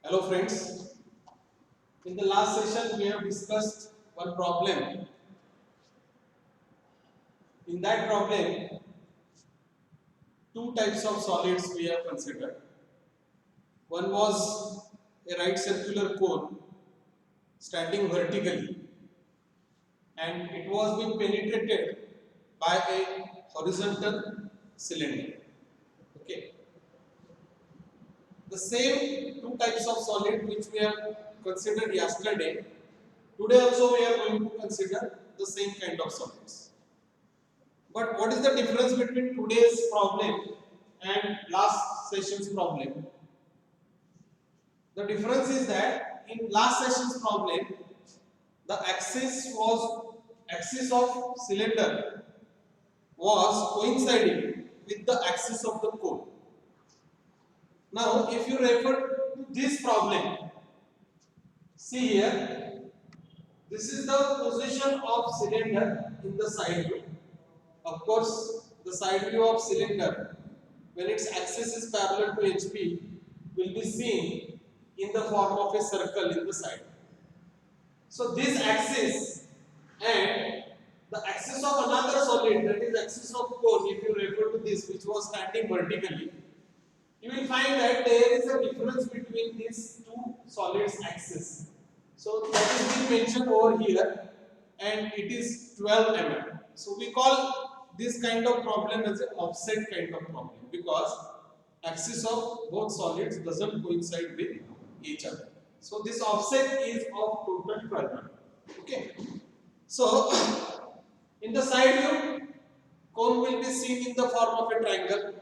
Hello friends, in the last session we have discussed one problem. In that problem, two types of solids we have considered. One was a right circular cone standing vertically and it was being penetrated by a horizontal cylinder. Okay. The same two types of solid which we have considered yesterday, today also we are going to consider the same kind of solids. But what is the difference between today's problem and last session's problem? The difference is that in last session's problem, the axis of cylinder was coinciding with the axis of the cone. Now, if you refer to this problem, see here, this is the position of cylinder in the side view. Of course, the side view of cylinder, when its axis is parallel to HP, will be seen in the form of a circle in the side. So this axis and the axis of another solid, that is axis of cone, if you refer to this, which was standing vertically, you will find that there is a difference between these two solids axis. So that is being mentioned over here, and it is 12 mm. So we call this kind of problem as an offset kind of problem because axis of both solids doesn't coincide with each other. So this offset is of total 12 mm. Okay. So in the side view, cone will be seen in the form of a triangle,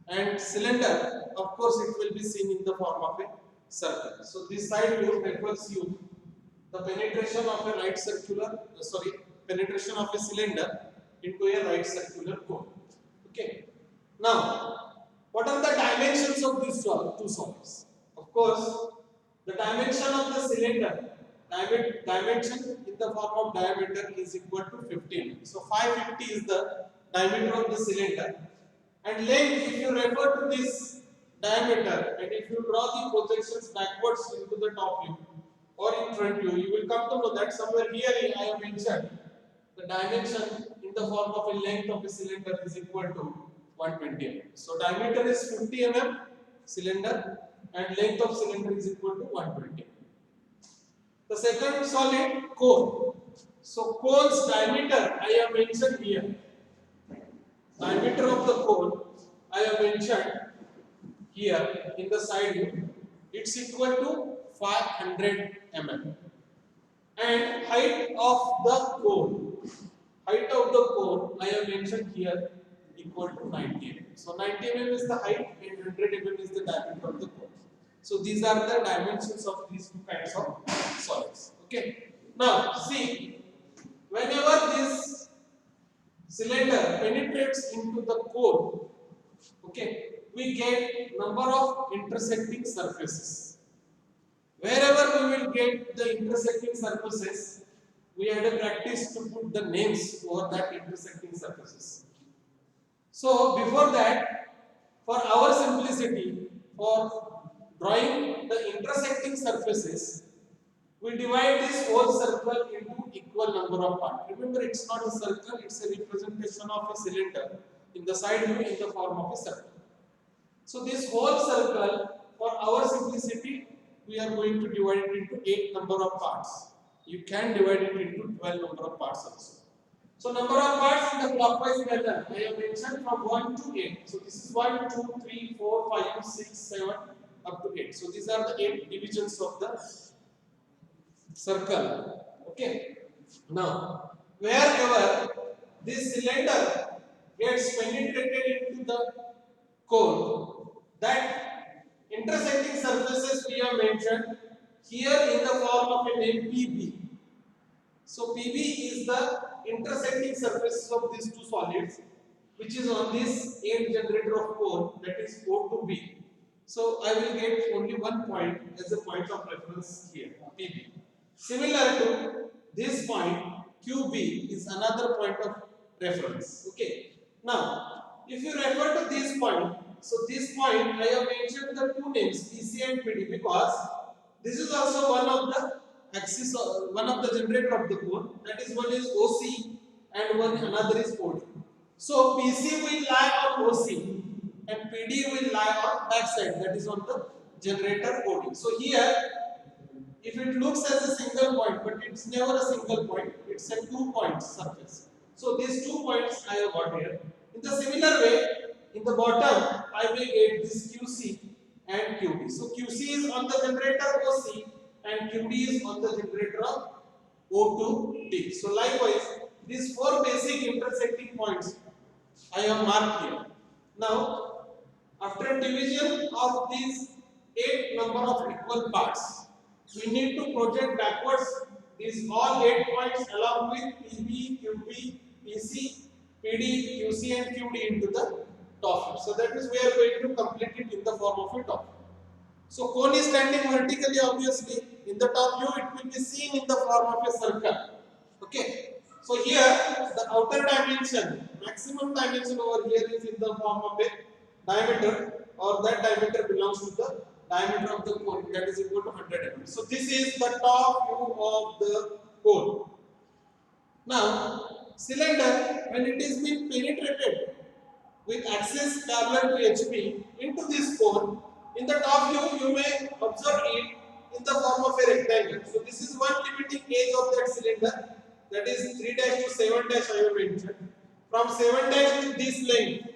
and cylinder, of course, it will be seen in the form of a circle. So this side view refers you the penetration of a penetration of a cylinder into a right circular cone. Okay. Now, what are the dimensions of these two solids? Of course, the dimension of the cylinder, dimension in the form of diameter is equal to 15. So 550 is the diameter of the cylinder. And length, if you refer to this diameter and if you draw the projections backwards into the top view or in front view, you will come to know that somewhere here I have mentioned the dimension in the form of a length of a cylinder is equal to 120 mm. So diameter is 50 mm cylinder and length of cylinder is equal to 120 mm. The second solid, cone. So cone's diameter I have mentioned here. Diameter of the cone I have mentioned here in the side view. It's equal to 500 mm. And height of the cone I have mentioned here equal to 90 mm. So 90 mm is the height and 100 mm is the diameter of the cone. So these are the dimensions of these two kinds of solids. Okay. Now see, whenever this cylinder penetrates into the cone, okay, we get number of intersecting surfaces. Wherever we will get the intersecting surfaces, we had a practice to put the names over that intersecting surfaces. So before that, for our simplicity, for drawing the intersecting surfaces, we divide this whole circle into equal number of parts. Remember, it's not a circle, it's a representation of a cylinder in the side view in the form of a circle. So this whole circle, for our simplicity, we are going to divide it into 8 number of parts. You can divide it into 12 number of parts also. So number of parts in the clockwise manner, I have mentioned from 1 to 8. So this is 1, 2, 3, 4, 5, 6, 7, up to 8. So these are the 8 divisions of the circle. Okay. Now, wherever this cylinder gets penetrated into the cone, that intersecting surfaces we have mentioned here in the form of a name PB. So PB is the intersecting surfaces of these two solids, which is on this 8 generator of cone, that is O to B. So I will get only one point as a point of reference here, PB. Similar to this point, QB is another point of reference. Okay. Now, if you refer to this point, So this point I have mentioned the two names PC and PD because this is also one of the axis one of the generator of the cone. That is one is OC and one another is OD. So PC will lie on OC and PD will lie on back side, that is on the generator OD. So here if it looks as a single point, but it's never a single point, it's a 2 point surface. So these 2 points I have got here. In the similar way, in the bottom, I will get this QC and QD. So QC is on the generator OC and QD is on the generator of O2D. So likewise, these 4 basic intersecting points I have marked here. Now, after division of these 8 number of equal parts, we need to project backwards these all 8 points along with PB, QB, PC, PD, QC and QD into the top view. So that is we are going to complete it in the form of a top view. So cone is standing vertically obviously. In the top view it will be seen in the form of a circle. Okay. So here the outer dimension, maximum dimension over here is in the form of a diameter, or that diameter belongs to the diameter of the cone, that is equal to 100 mm. So this is the top view of the cone. Now cylinder, when it is being penetrated with axis parallel to HP into this cone, in the top view you may observe it in the form of a rectangle. So this is one limiting edge of that cylinder, that is 3 dash to 7 dash I have mentioned. From 7 dash to this length,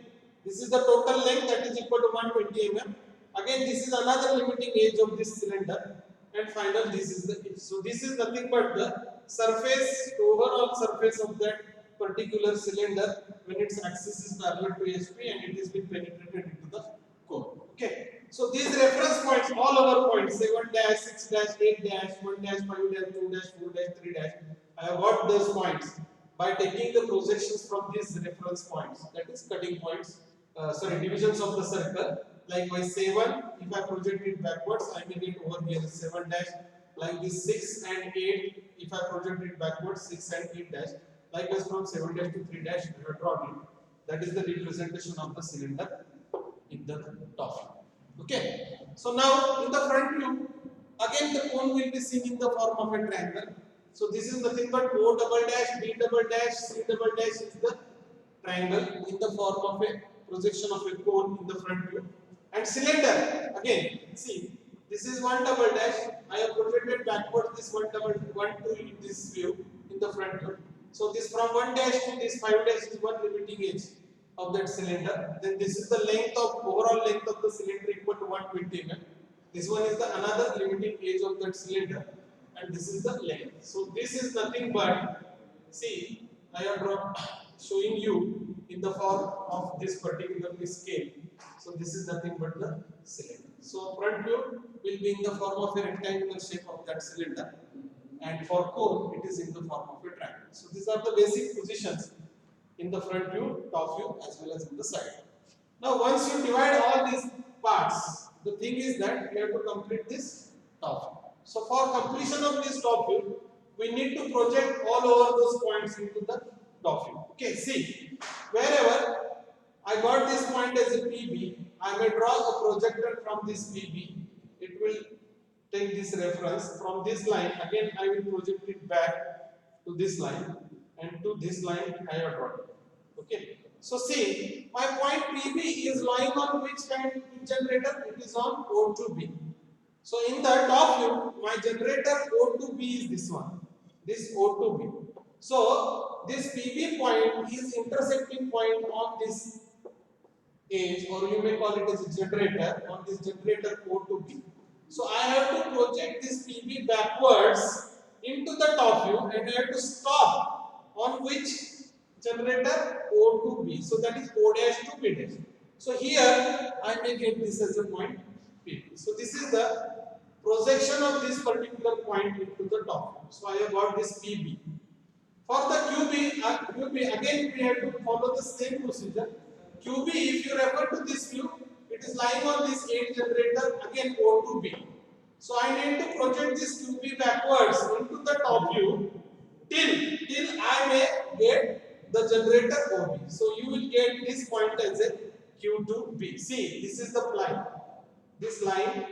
this is the total length, that is equal to 120 mm. Again this is another limiting edge of this cylinder, and final this is the edge. So this is nothing but the surface, overall surface of that particular cylinder when its axis is parallel to HP and it is being penetrated into the core. Okay. So these reference points, all our points, 7 dash, 6 dash, 8 dash, 1 dash, 5 dash, 2 dash, 4 dash, 3 dash, I have got those points by taking the projections from these reference points, that is cutting points, divisions of the circle. Likewise 7, if I project it backwards, I may get over here 7 dash, like this 6 and 8, if I project it backwards, 6 and 8 dash, likewise from 7 dash to 3 dash, I have drawn it. That is the representation of the cylinder in the top view. Okay. So now in the front view, again the cone will be seen in the form of a triangle. So this is nothing but O double dash, B double dash, C double dash is the triangle in the form of a projection of a cone in the front view. And cylinder, again, see, this is 1 double dash. I have projected backwards this 1 to this view in the front view. So this from 1 dash to this 5 dash is one limiting edge of that cylinder. Then this is the length of overall length of the cylinder equal to 120 mm. This one is the another limiting edge of that cylinder, and this is the length. So this is nothing but, see, I am showing you in the form of this particular scale. So this is nothing but the cylinder. So front view will be in the form of a rectangular shape of that cylinder, and for cone it is in the form of a triangle. So these are the basic positions in the front view, top view, as well as in the side. Now once you divide all these parts, the thing is that we have to complete this top view. So for completion of this top view, we need to project all over those points into the top view. Okay, see, wherever I got this point as a PB, I may draw a projector from this PB. It will take this reference from this line. Again, I will project it back to this line, and to this line I have drawn. Okay. So see, my point PB is lying on which generator? It is on O2B. So in the top view, my generator O2B is this one, this O2B. So this PB point is intersecting point on this edge, or you may call it as a generator, on this generator O2B. So I have to project this PB backwards into the top view, and I have to stop on which generator? O2B. So that is O dash to B dash. So here I may get this as a point PB. So this is the projection of this particular point into the top view. So I have got this PB. For the QB, again we have to follow the same procedure. QB, if you refer to this view, it is lying on this 8 generator, again O2B. So I need to project this QB backwards into the top view till I may get the generator OB. So you will get this point as a Q to P. See, this is the line. This line,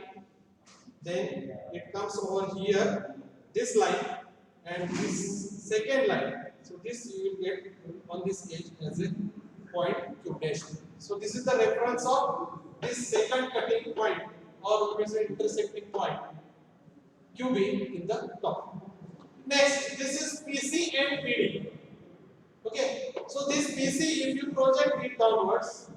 then it comes over here, this line, and this second line. So this you will get on this edge as a point Q dash. So this is the reference of this second cutting point, or we say intersecting point QB in the top. Next, this is PC and PD. Okay, so this PC, if you project it downwards,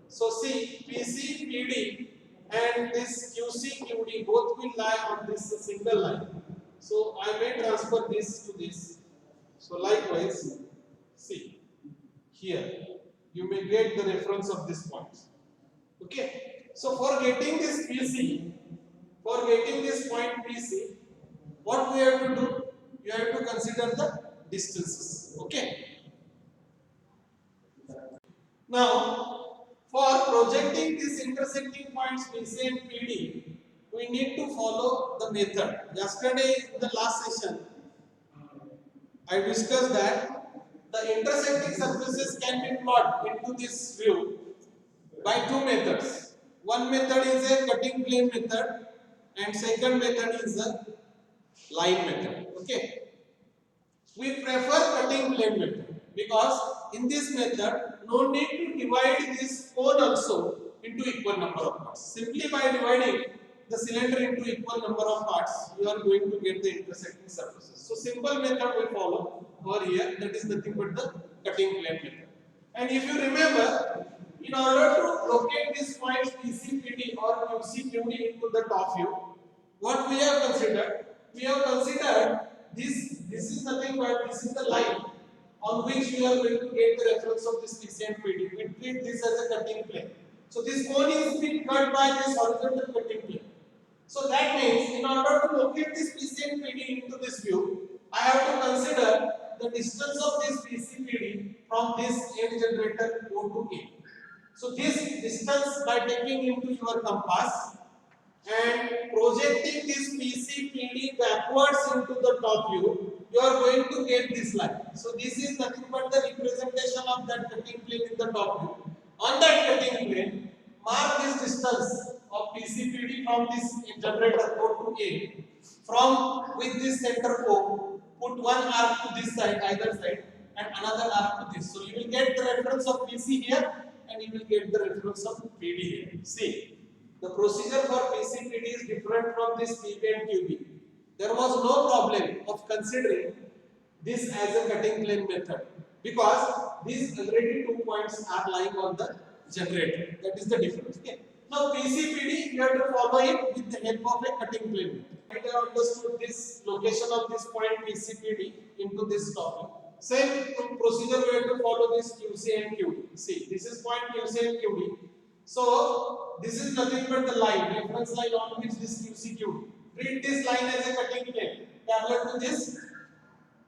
so see PC, PD and this QC, QD both will lie on this single line. So I may transfer this to this. So likewise, see here, you may get the reference of this point. Okay, so for getting this PC, for getting this point PC, what we have to do? You have to consider the distances. Okay. Now, for projecting these intersecting points PC and PD, we need to follow the method. Yesterday in the last session, I discussed that the intersecting surfaces can be plotted into this view by two methods. One method is a cutting plane method, and second method is a line method. Okay. We prefer cutting plane method because in this method, no need to divide this cone also into equal number of parts. Simply by dividing the cylinder into equal number of parts, you are going to get the intersecting surfaces. So simple method we follow over here, that is nothing but the cutting plane method. And if you remember, in order to locate these points PCPD or QCQD into the top view, what we have considered? We have considered this is nothing but this is the line on which we are going to get the reference of this PC and PD. We treat this as a cutting plane. So this cone is being cut by this horizontal cutting plane. So that means in order to locate this PC and PD into this view, I have to consider the distance of this PCPD from this end generator O to A. So this distance by taking into your compass and projecting this PCPD backwards into the top view, you are going to get this line. So this is nothing but the representation of that cutting plane in the top view. On that cutting plane, mark this distance of PCPD from this generator O to A. From with this center O, put one arc to this side, either side, and another arc to this. So you will get the reference of PC here, and you will get the reference of PD here. See. The procedure for PCPD is different from this PB and QB. There was no problem of considering this as a cutting plane method because these already 2 points are lying on the generator. That is the difference. Okay. Now PCPD, you have to follow it with the help of a cutting plane method. I have understood this location of this point PCPD into this topic. Same procedure we have to follow this QC and QD. See, this is point QC and QD. So this is nothing but the line, reference line on which this QCQ. Treat this line as a cutting plane, parallel to this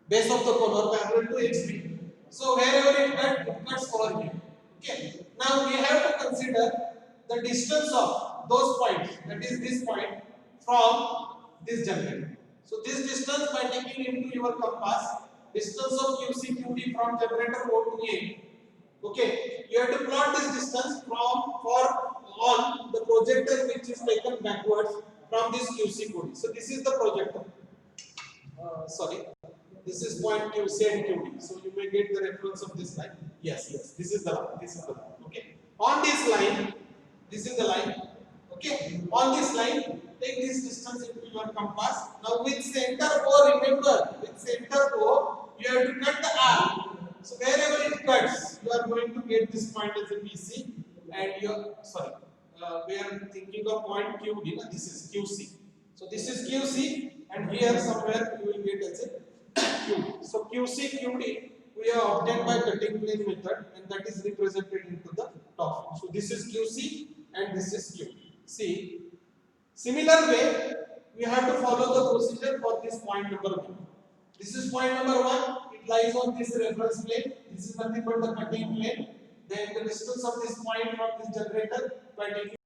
base of the cone or parallel to HB. So wherever it cuts over here. Okay. Now we have to consider the distance of those points, that is this point from this generator. So this distance by taking into your compass, distance of QCQD from generator O to A. Okay, you have to plot this distance on the projector which is taken backwards from this QC QD. So this is the projector. This is point QC and QD. So you may get the reference of this line. Yes, this is the line. This is the line. Okay. On this line, this is the line. Okay. On this line, take this distance into your compass. Now with center O, remember, with center O, you have to cut the arc. So wherever it cuts, you are going to get this point as a PC, and we are thinking of point QD. This is QC. So this is QC, and here somewhere you will get as a QD. So QC QD we have obtained by cutting plane method, and that is represented into the top. So this is QC and this is QD. See, similar way we have to follow the procedure for this point number 1. This is point number 1. It lies on this reference plane. This is nothing but the cutting plane. Then the distance of this point from this generator by taking